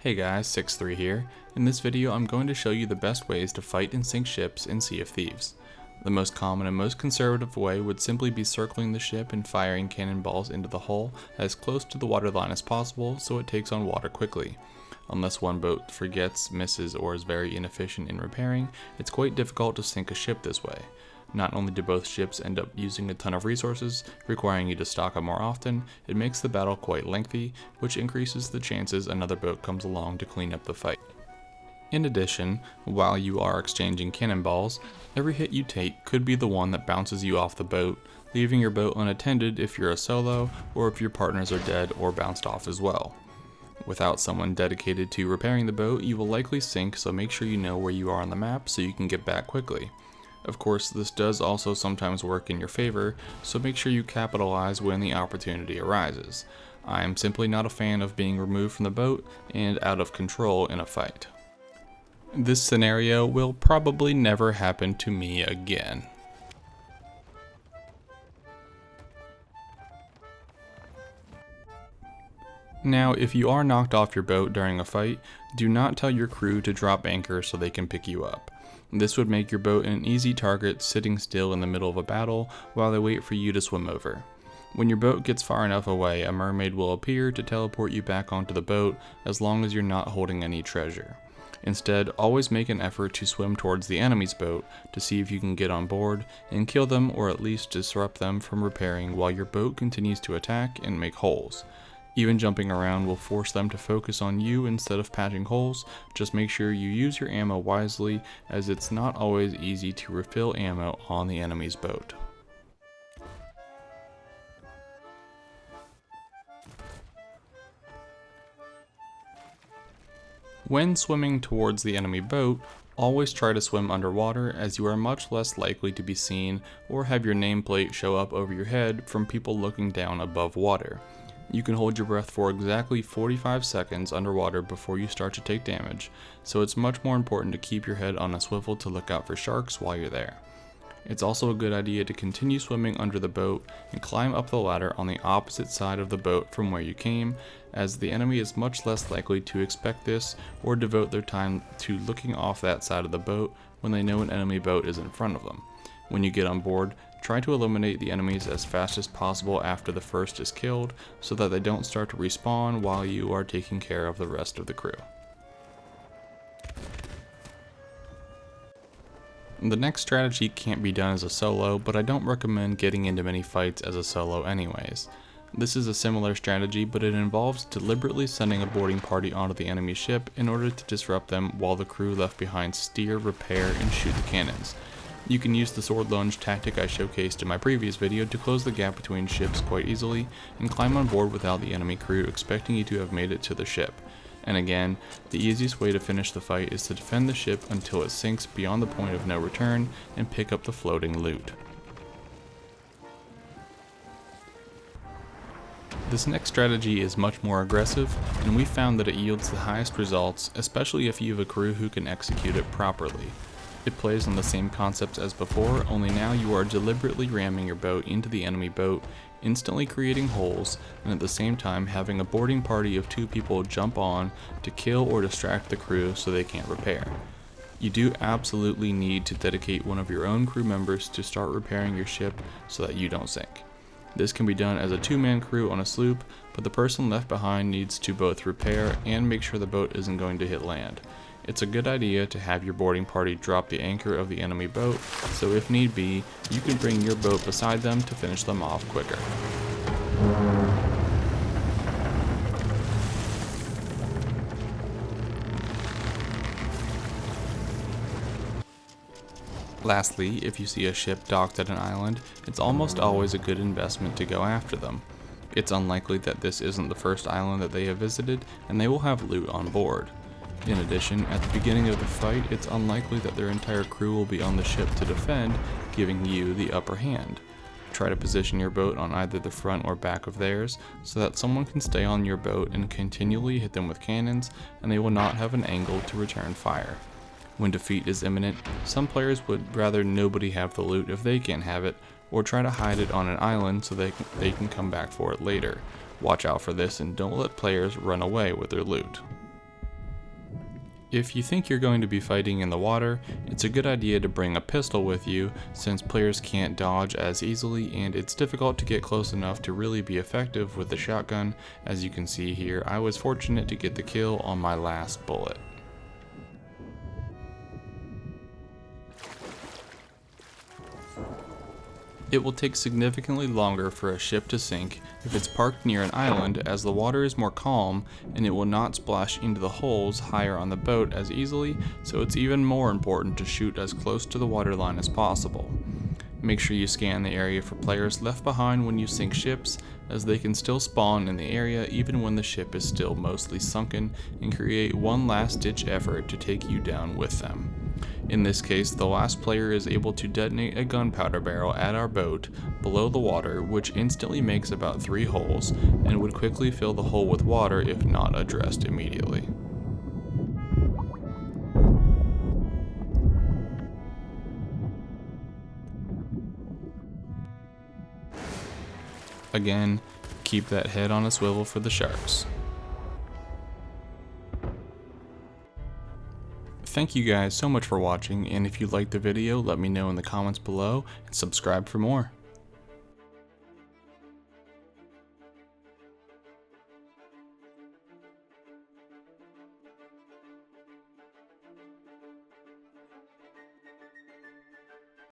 Hey guys, 6-3 here. In this video I'm going to show you the best ways to fight and sink ships in Sea of Thieves. The most common and most conservative way would simply be circling the ship and firing cannonballs into the hull as close to the waterline as possible so it takes on water quickly. Unless one boat forgets, misses, or is very inefficient in repairing, it's quite difficult to sink a ship this way. Not only do both ships end up using a ton of resources, requiring you to stock up more often, it makes the battle quite lengthy, which increases the chances another boat comes along to clean up the fight. In addition, while you are exchanging cannonballs, every hit you take could be the one that bounces you off the boat, leaving your boat unattended if you're a solo, or if your partners are dead or bounced off as well. Without someone dedicated to repairing the boat, you will likely sink, so make sure you know where you are on the map so you can get back quickly. Of course, this does also sometimes work in your favor, so make sure you capitalize when the opportunity arises. I am simply not a fan of being removed from the boat and out of control in a fight. This scenario will probably never happen to me again. Now, if you are knocked off your boat during a fight, do not tell your crew to drop anchor so they can pick you up. This would make your boat an easy target sitting still in the middle of a battle while they wait for you to swim over. When your boat gets far enough away, a mermaid will appear to teleport you back onto the boat as long as you're not holding any treasure. Instead, always make an effort to swim towards the enemy's boat to see if you can get on board and kill them, or at least disrupt them from repairing while your boat continues to attack and make holes. Even jumping around will force them to focus on you instead of patching holes. Just make sure you use your ammo wisely, as it's not always easy to refill ammo on the enemy's boat. When swimming towards the enemy boat, always try to swim underwater, as you are much less likely to be seen or have your nameplate show up over your head from people looking down above water. You can hold your breath for exactly 45 seconds underwater before you start to take damage, so it's much more important to keep your head on a swivel to look out for sharks while you're there. It's also a good idea to continue swimming under the boat and climb up the ladder on the opposite side of the boat from where you came, as the enemy is much less likely to expect this or devote their time to looking off that side of the boat when they know an enemy boat is in front of them. When you get on board, try to eliminate the enemies as fast as possible after the first is killed, so that they don't start to respawn while you are taking care of the rest of the crew. The next strategy can't be done as a solo, but I don't recommend getting into many fights as a solo anyways. This is a similar strategy, but it involves deliberately sending a boarding party onto the enemy ship in order to disrupt them while the crew left behind steer, repair, and shoot the cannons. You can use the sword lunge tactic I showcased in my previous video to close the gap between ships quite easily and climb on board without the enemy crew expecting you to have made it to the ship. And again, the easiest way to finish the fight is to defend the ship until it sinks beyond the point of no return and pick up the floating loot. This next strategy is much more aggressive, and we found that it yields the highest results, especially if you have a crew who can execute it properly. It plays on the same concepts as before, only now you are deliberately ramming your boat into the enemy boat, instantly creating holes, and at the same time having a boarding party of 2 people jump on to kill or distract the crew so they can't repair. You do absolutely need to dedicate one of your own crew members to start repairing your ship so that you don't sink. This can be done as a 2-man crew on a sloop, but the person left behind needs to both repair and make sure the boat isn't going to hit land. It's a good idea to have your boarding party drop the anchor of the enemy boat, so if need be, you can bring your boat beside them to finish them off quicker. Lastly, if you see a ship docked at an island, it's almost always a good investment to go after them. It's unlikely that this isn't the first island that they have visited, and they will have loot on board. In addition, at the beginning of the fight, it's unlikely that their entire crew will be on the ship to defend, giving you the upper hand. Try to position your boat on either the front or back of theirs, so that someone can stay on your boat and continually hit them with cannons, and they will not have an angle to return fire. When defeat is imminent, some players would rather nobody have the loot if they can't have it, or try to hide it on an island so they can come back for it later. Watch out for this and don't let players run away with their loot. If you think you're going to be fighting in the water, it's a good idea to bring a pistol with you since players can't dodge as easily and it's difficult to get close enough to really be effective with the shotgun. As you can see here, I was fortunate to get the kill on my last bullet. It will take significantly longer for a ship to sink if it's parked near an island, as the water is more calm and it will not splash into the holes higher on the boat as easily, so it's even more important to shoot as close to the waterline as possible. Make sure you scan the area for players left behind when you sink ships, as they can still spawn in the area even when the ship is still mostly sunken, and create one last ditch effort to take you down with them. In this case, the last player is able to detonate a gunpowder barrel at our boat below the water, which instantly makes about 3 holes and would quickly fill the hole with water if not addressed immediately. Again, keep that head on a swivel for the sharks. Thank you guys so much for watching, and if you liked the video, let me know in the comments below and subscribe for more.